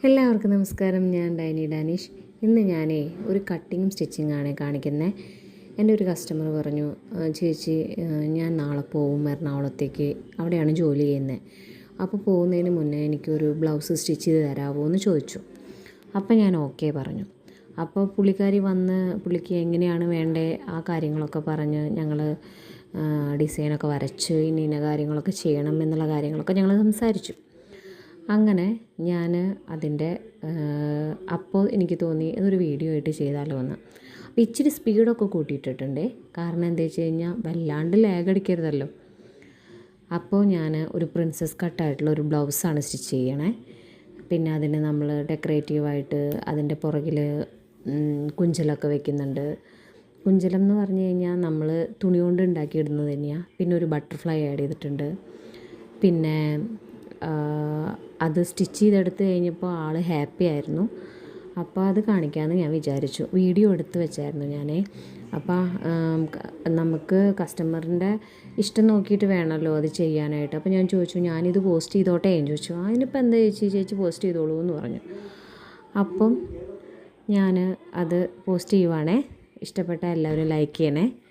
എല്ലാവർക്കും നമസ്കാരം. ഞാൻ ഡൈനി ഡാനിഷ്. ഇന്ന് ഞാനേ ഒരു കട്ടിങ്ങും സ്റ്റിച്ചിങ്ങാണ് കാണിക്കുന്നത്. എൻ്റെ ഒരു കസ്റ്റമർ പറഞ്ഞു, ചേച്ചി ഞാൻ നാളെ പോവും എറണാകുളത്തേക്ക്, അവിടെയാണ് ജോലി ചെയ്യുന്നത്. അപ്പോൾ പോകുന്നതിന് മുന്നേ എനിക്കൊരു ബ്ലൗസ് സ്റ്റിച്ച് ചെയ്ത് തരാമോ എന്ന് ചോദിച്ചു. അപ്പോൾ ഞാൻ ഓക്കെ പറഞ്ഞു. അപ്പോൾ പുള്ളിക്കാരി വന്ന് പുള്ളിക്ക് എങ്ങനെയാണ് വേണ്ടത് ആ കാര്യങ്ങളൊക്കെ പറഞ്ഞ് ഞങ്ങൾ ഡിസൈനൊക്കെ വരച്ച് ഇന്ന കാര്യങ്ങളൊക്കെ ചെയ്യണം എന്നുള്ള കാര്യങ്ങളൊക്കെ ഞങ്ങൾ സംസാരിച്ചു. അങ്ങനെ ഞാൻ അതിൻ്റെ അപ്പോൾ എനിക്ക് തോന്നി അതൊരു വീഡിയോ ആയിട്ട് ചെയ്താലോ എന്ന്. അപ്പോൾ ഇച്ചിരി സ്പീഡൊക്കെ കൂട്ടിയിട്ടിട്ടുണ്ട്. കാരണം എന്താ വെച്ച് കഴിഞ്ഞാൽ വല്ലാണ്ട് ലാഗ് അടിക്കരുതല്ലോ. അപ്പോൾ ഞാൻ ഒരു പ്രിൻസസ് കട്ടായിട്ടുള്ള ഒരു ബ്ലൗസാണ് സ്റ്റിച്ച് ചെയ്യണേ. പിന്നെ അതിന് നമ്മൾ ഡെക്കറേറ്റീവായിട്ട് അതിൻ്റെ പുറകിൽ കുഞ്ചലൊക്കെ വെക്കുന്നുണ്ട്. കുഞ്ചലം എന്ന് പറഞ്ഞു കഴിഞ്ഞാൽ നമ്മൾ തുണി കൊണ്ട് ഉണ്ടാക്കിയിടുന്നത് തന്നെയാണ്. പിന്നെ ഒരു ബട്ടർഫ്ലൈ ആഡ് ചെയ്തിട്ടുണ്ട്. പിന്നെ അത് സ്റ്റിച്ച് ചെയ്തെടുത്ത് കഴിഞ്ഞപ്പോൾ ആൾ ഹാപ്പി ആയിരുന്നു. അപ്പോൾ അത് കാണിക്കാമെന്ന് ഞാൻ വിചാരിച്ചു. വീഡിയോ എടുത്ത് വെച്ചായിരുന്നു ഞാൻ. അപ്പോൾ നമുക്ക് കസ്റ്റമറിൻ്റെ ഇഷ്ടം നോക്കിയിട്ട് വേണമല്ലോ അത് ചെയ്യാനായിട്ട്. അപ്പോൾ ഞാൻ ചോദിച്ചു, ഞാനിത് പോസ്റ്റ് ചെയ്തോട്ടെ എന്ന് ചോദിച്ചു. അതിനിപ്പോൾ എന്താ ചേച്ചി പോസ്റ്റ് ചെയ്തോളൂ എന്ന് പറഞ്ഞു. അപ്പം ഞാൻ അത് പോസ്റ്റ് ചെയ്യുവാണേ. ഇഷ്ടപ്പെട്ട എല്ലാവരും ലൈക്ക് ചെയ്യണേ.